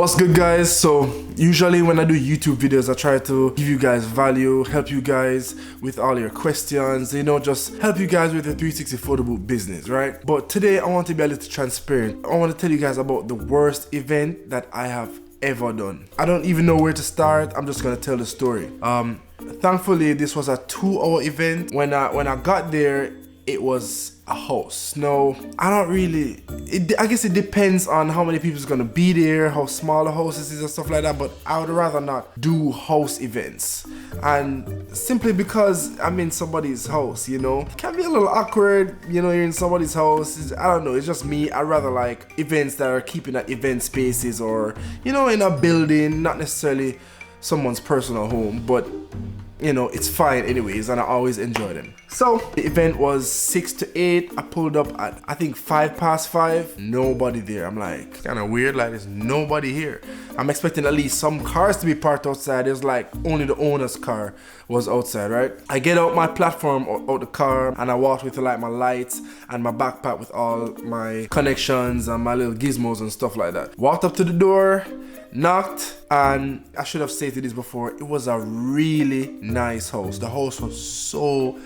What's good, guys? So usually when I do YouTube videos, I try to give you guys value, help you guys with all your questions, just help you guys with the 360 photo booth business, right? But today I want to be a little transparent. I want to tell you guys about the worst event that I have ever done. I don't even know where to start. I'm just gonna tell the story. Thankfully this was a 2-hour event. When I got there, it was a house. No, I don't really, I guess it depends on how many people is gonna be there, how small the house is and stuff like that, but I would rather not do house events. And simply because I'm in somebody's house, it can be a little awkward, you're in somebody's house. I don't know, it's just me. I rather like events that are keeping at event spaces or, in a building, not necessarily someone's personal home, but it's fine anyways, and I always enjoy them. So the event was 6 to 8. I pulled up at I think 5:05. Nobody there. I'm like, kind of weird, like there's nobody here. I'm expecting at least some cars to be parked outside. There's like only the owner's car was outside, right? I get out my platform out the car and I walked with like my lights and my backpack with all my connections and my little gizmos and stuff like that. Walked up to the door, knocked, and I should have stated this before, it was a really nice house. The house was so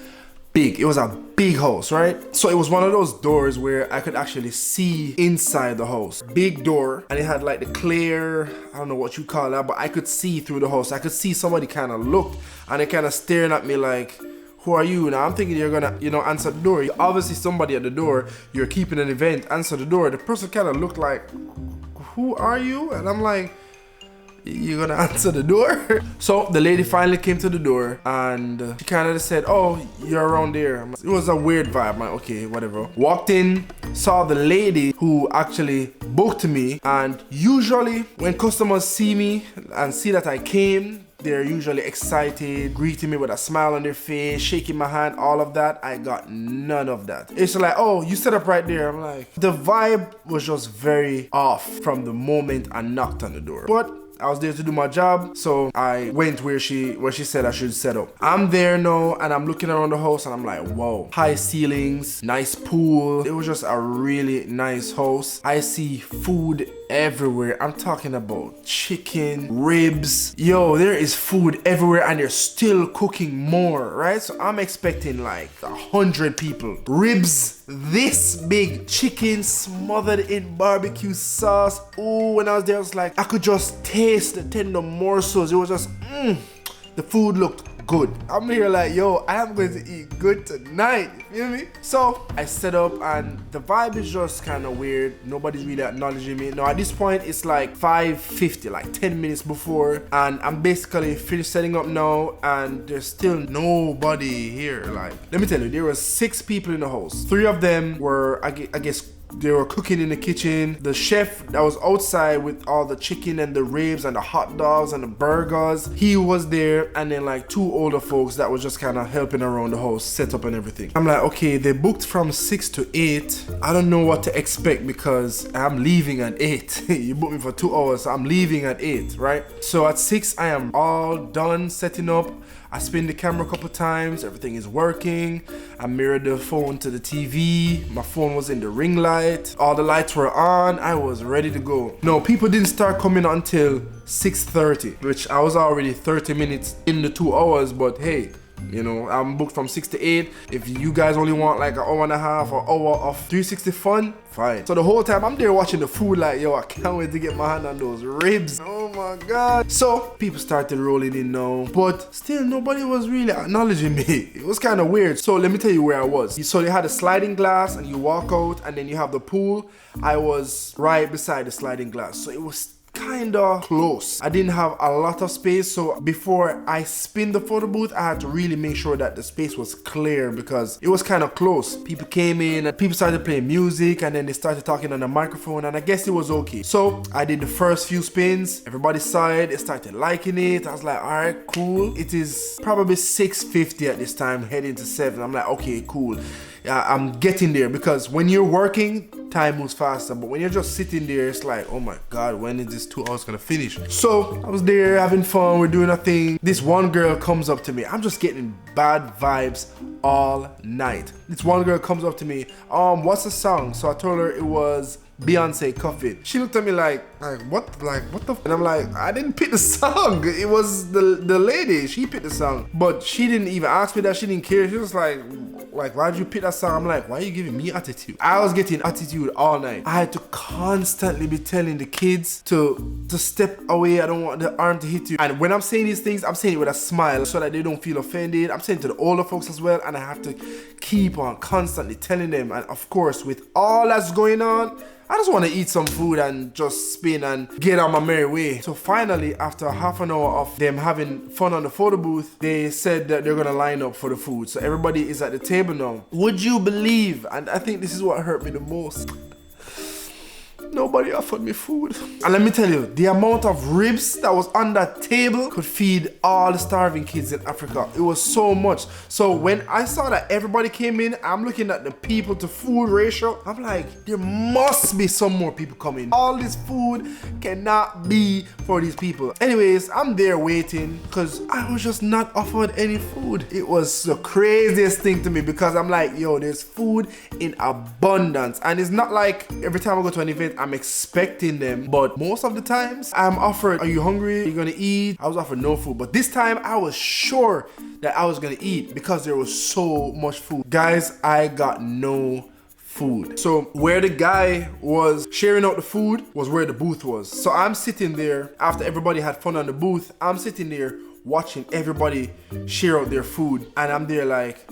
big. It was a big house, right? So it was one of those doors where I could actually see inside the house. Big door, and it had like the clear, I don't know what you call that, but I could see through the house. I could see somebody kind of looked and they kind of staring at me like, who are you? Now I'm thinking you're gonna, answer the door. You're obviously somebody at the door. You're keeping an event, answer the door. The person kind of looked like, who are you? And I'm like, you're gonna answer the door? So the lady finally came to the door and she kind of said, oh, you're around there. It was a weird vibe. I'm like, okay, whatever. Walked in, saw the lady who actually booked me, and usually when customers see me and see that I came, they're usually excited, greeting me with a smile on their face, shaking my hand, all of that. I got none of that. It's like, oh, you set up right there. I'm like, the vibe was just very off from the moment I knocked on the door. But I was there to do my job, so I went where she said I should set up. I'm there now and I'm looking around the house and I'm like, whoa, high ceilings, nice pool. It was just a really nice house. I see food everywhere. I'm talking about chicken, ribs. Yo, there is food everywhere and they're still cooking more, right? So I'm expecting like 100 people. Ribs this big, chicken smothered in barbecue sauce. Oh, when I was there, I was like, I could just taste the tender morsels. It was just, the food looked good. I'm here like, yo, I am going to eat good tonight. You feel me? So I set up and the vibe is just kind of weird. Nobody's really acknowledging me. Now at this point, it's like 5:50, like 10 minutes before, and I'm basically finished setting up now and there's still nobody here. Like, let me tell you, there were 6 people in the house. 3 of them were, I guess, they were cooking in the kitchen. The chef that was outside with all the chicken and the ribs and the hot dogs and the burgers, he was there, and then like 2 older folks that was just kind of helping around the house, set up and everything. I'm like, okay, they booked from 6 to 8. I don't know what to expect because I'm leaving at 8. You booked me for 2 hours, so I'm leaving at 8, right? So at 6, I am all done setting up. I spin the camera a couple times, everything is working. I mirrored the phone to the TV. My phone was in the ring light. All the lights were on. I was ready to go. No, people didn't start coming until 6:30, which I was already 30 minutes in the 2 hours, but hey, I'm booked from 6 to 8. If you guys only want like an hour and a half or hour of 360 fun, fine. So the whole time I'm there watching the food like, yo, I can't wait to get my hand on those ribs. Oh my God. So people started rolling in now, but still nobody was really acknowledging me. It was kind of weird. So let me tell you where I was. So they had a sliding glass and you walk out and then you have the pool. I was right beside the sliding glass. So it was kinda close. I didn't have a lot of space, so before I spin the photo booth, I had to really make sure that the space was clear because it was kind of close. People came in and people started playing music and then they started talking on the microphone, and I guess it was okay. So I did the first few spins. Everybody saw it. They started liking it. I was like, all right, cool. It is probably 6:50 at this time, heading to 7. I'm like, okay, cool. I'm getting there because when you're working, time moves faster, but when you're just sitting there, it's like, oh my God, when is this 2 hours gonna finish? So I was there having fun, we're doing a thing. This one girl comes up to me. I'm just getting bad vibes all night. This one girl comes up to me, what's the song? So I told her it was Beyonce Cuff It. She looked at me like what the f? And I'm like, I didn't pick the song. It was the lady, she picked the song. But she didn't even ask me that, she didn't care. She was like, why did you pick that song? I'm like, why are you giving me attitude? I was getting attitude all night. I had to constantly be telling the kids to step away. I don't want the arm to hit you. And when I'm saying these things, I'm saying it with a smile so that they don't feel offended. I'm saying to the older folks as well, and I have to keep on constantly telling them. And of course, with all that's going on, I just want to eat some food and just spin and get on my merry way. So finally, after half an hour of them having fun on the photo booth, they said that they're gonna line up for the food. So everybody is at the table now. Would you believe, and I think this is what hurt me the most, nobody offered me food. And let me tell you, the amount of ribs that was on that table could feed all the starving kids in Africa. It was so much. So when I saw that everybody came in, I'm looking at the people to food ratio. I'm like, there must be some more people coming. All this food cannot be for these people. Anyways, I'm there waiting because I was just not offered any food. It was the craziest thing to me because I'm like, yo, there's food in abundance. And it's not like every time I go to an event, I'm expecting them, but most of the times I'm offered, are you hungry? Are you gonna eat? I was offered no food, but this time I was sure that I was gonna eat because there was so much food. Guys, I got no food. So where the guy was sharing out the food was where the booth was. So I'm sitting there after everybody had fun on the booth. I'm sitting there watching everybody share out their food, and I'm there like,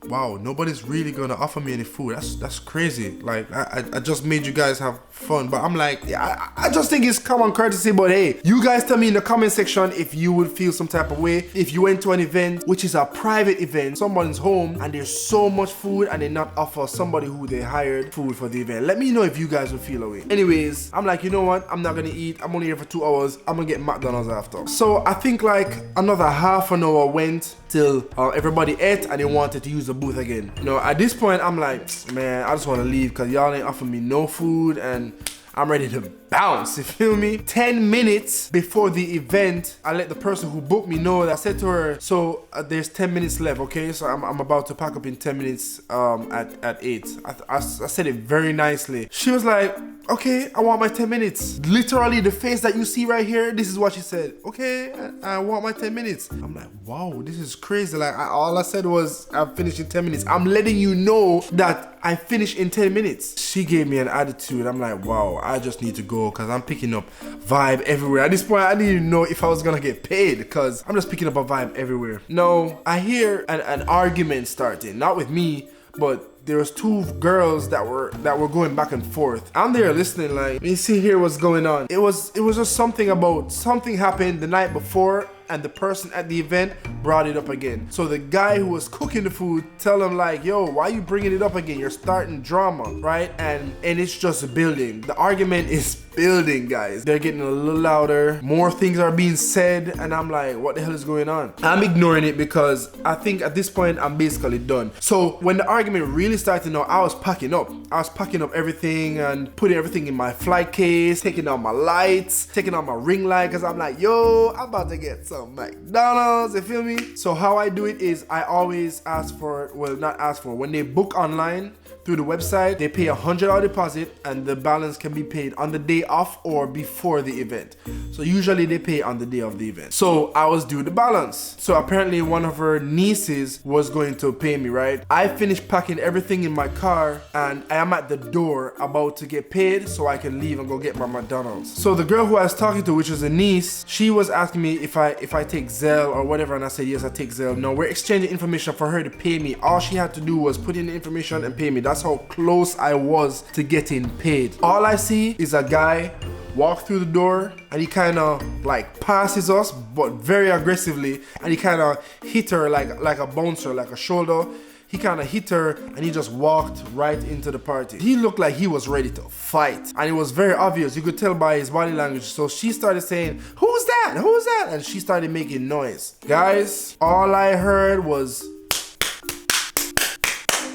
wow, nobody's really gonna offer me any food. That's crazy. Like, I just made you guys have fun, but I'm like, yeah, I just think it's common courtesy. But hey, you guys tell me in the comment section if you would feel some type of way if you went to an event which is a private event, someone's home, and there's so much food and they not offer somebody who they hired food for the event. Let me know if you guys would feel away. Anyways, I'm like, you know what, I'm not gonna eat. I'm only here for 2 hours. I'm gonna get McDonald's after. So I think like another half an hour went till everybody ate and they wanted to use the booth again. You know, at this point I'm like, man, I just want to leave because y'all ain't offering me no food and I'm ready to bounce, you feel me? 10 minutes before the event, I let the person who booked me know that I said to her, so there's 10 minutes left, okay? So I'm about to pack up in 10 minutes at 8. I said it very nicely. She was like, okay, I want my 10 minutes. Literally the face that you see right here, this is what she said. Okay, I want my 10 minutes. I'm like, wow, this is crazy. Like all I said was, I'm finished in 10 minutes. I'm letting you know that I finished in 10 minutes. She gave me an attitude. I'm like, wow, I just need to go because I'm picking up vibe everywhere. At this point, I didn't even know if I was gonna get paid because I'm just picking up a vibe everywhere. No, I hear an argument starting, not with me, but there was 2 girls that were going back and forth. I'm there listening like, you see here what's going on. It was just something happened the night before and the person at the event brought it up again. So the guy who was cooking the food tell him like, yo, why you bringing it up again? You're starting drama, right? And it's just building. The argument is building, guys. They're getting a little louder. More things are being said. And I'm like, what the hell is going on? I'm ignoring it because I think at this point, I'm basically done. So when the argument really started, I was packing up. I was packing up everything and putting everything in my flight case, taking out my lights, taking out my ring light, because I'm like, yo, I'm about to get some McDonald's, you feel me? So how I do it is I always ask for, well, not ask for, when they book online through the website, they pay $100 deposit and the balance can be paid on the day off or before the event. So usually they pay on the day of the event. So I was due the balance. So apparently one of her nieces was going to pay me, right? I finished packing everything in my car and I am at the door about to get paid so I can leave and go get my McDonald's. So the girl who I was talking to, which was a niece, she was asking me if I take Zelle or whatever, and I said yes, I take Zelle. No, we're exchanging information for her to pay me. All she had to do was put in the information and pay me. That's how close I was to getting paid. All I see is a guy walk through the door and he kind of like passes us, but very aggressively, and he kind of hit her like a bouncer, like a shoulder. He kind of hit her and he just walked right into the party. He looked like he was ready to fight, and it was very obvious. You could tell by his body language. So she started saying, who's that? Who's that? And she started making noise. Guys, all I heard was,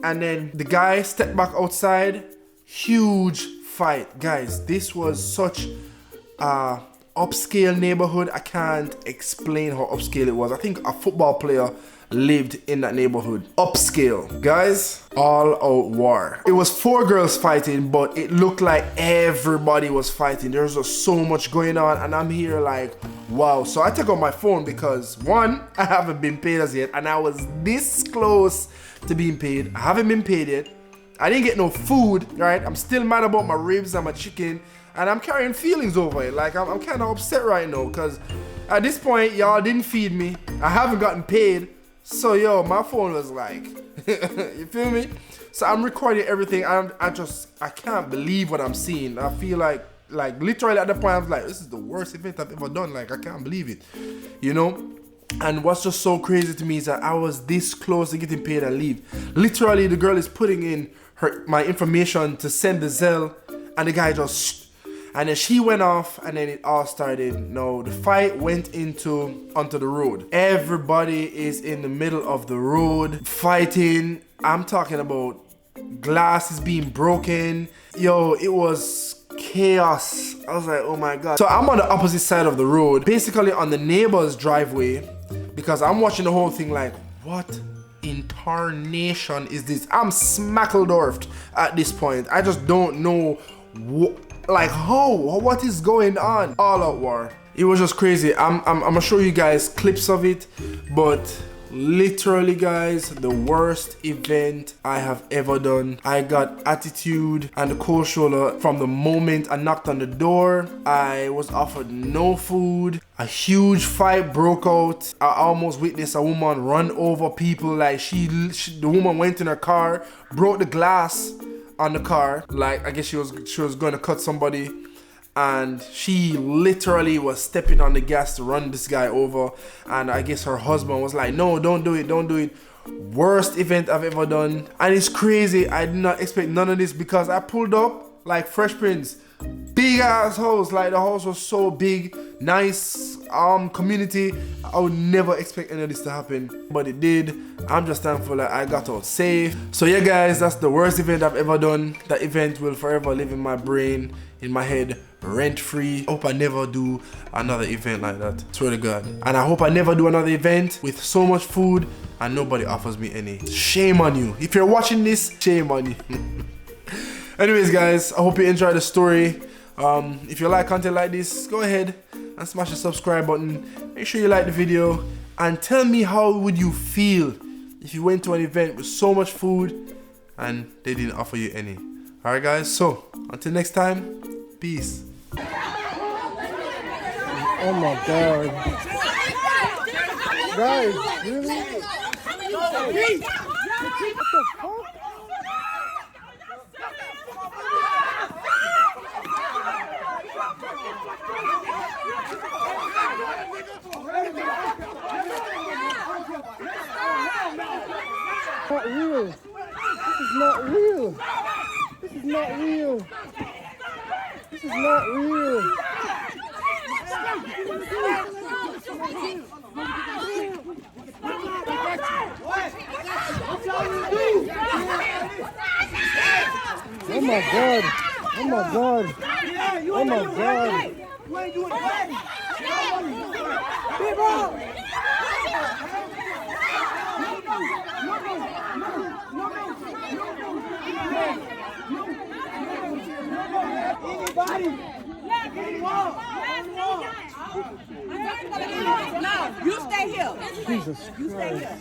and then the guy stepped back outside. Huge fight. Guys, this was such upscale neighborhood. I can't explain how upscale it was. I think a football player lived in that neighborhood. Upscale. Guys, all out war. It was 4 girls fighting, but it looked like everybody was fighting. There's just so much going on, and I'm here like, wow. So I took out my phone because 1, I haven't been paid as yet, and I was this close to being paid. I haven't been paid yet. I didn't get no food, right? I'm still mad about my ribs and my chicken, and I'm carrying feelings over it. Like, I'm kind of upset right now because at this point, y'all didn't feed me. I haven't gotten paid. So, yo, my phone was like, you feel me? So I'm recording everything. I can't believe what I'm seeing. I feel like literally at the point, I was like, this is the worst event I've ever done. Like, I can't believe it, you know? And what's just so crazy to me is that I was this close to getting paid and leave. Literally, the girl is putting in my information to send the Zelle, and the guy just, and then she went off, and then it all started. No, the fight went onto the road. Everybody is in the middle of the road fighting. I'm talking about glasses being broken. Yo, it was chaos. I was like, oh my God. So I'm on the opposite side of the road, basically on the neighbor's driveway, because I'm watching the whole thing like, what in tarnation is this? I'm smackledorfed at this point. I just don't know what is going on. All out war. It was just crazy. I'm gonna show you guys clips of it, but literally, guys, the worst event I have ever done. I got attitude and the cold shoulder from the moment I knocked on the door. I was offered no food. A huge fight broke out. I almost witnessed a woman run over people. Like the woman went in her car, broke the glass on the car. Like, I guess she was going to cut somebody, and she literally was stepping on the gas to run this guy over, and I guess her husband was like, no, don't do it. Worst event I've ever done. And it's crazy, I did not expect none of this because I pulled up like Fresh Prince. Big ass house, like the house was so big, nice community. I would never expect any of this to happen, but it did. I'm just thankful that I got out safe. So yeah, guys, that's the worst event I've ever done. That event will forever live in my brain, in my head, rent free. I hope I never do another event like that, swear to God. And I hope I never do another event with so much food and nobody offers me any. Shame on you. If you're watching this, shame on you. Anyways, guys, I hope you enjoyed the story. If you like content like this, go ahead and smash the subscribe button. Make sure you like the video and tell me how would you feel if you went to an event with so much food and they didn't offer you any. Alright, guys, so until next time, peace. Oh my God. Guys, really? What the fuck? Not real. This is not real. This is not real. This is not real. Oh my God. Oh my God. Oh my God. No, you stay here. Jesus You stay Christ. here.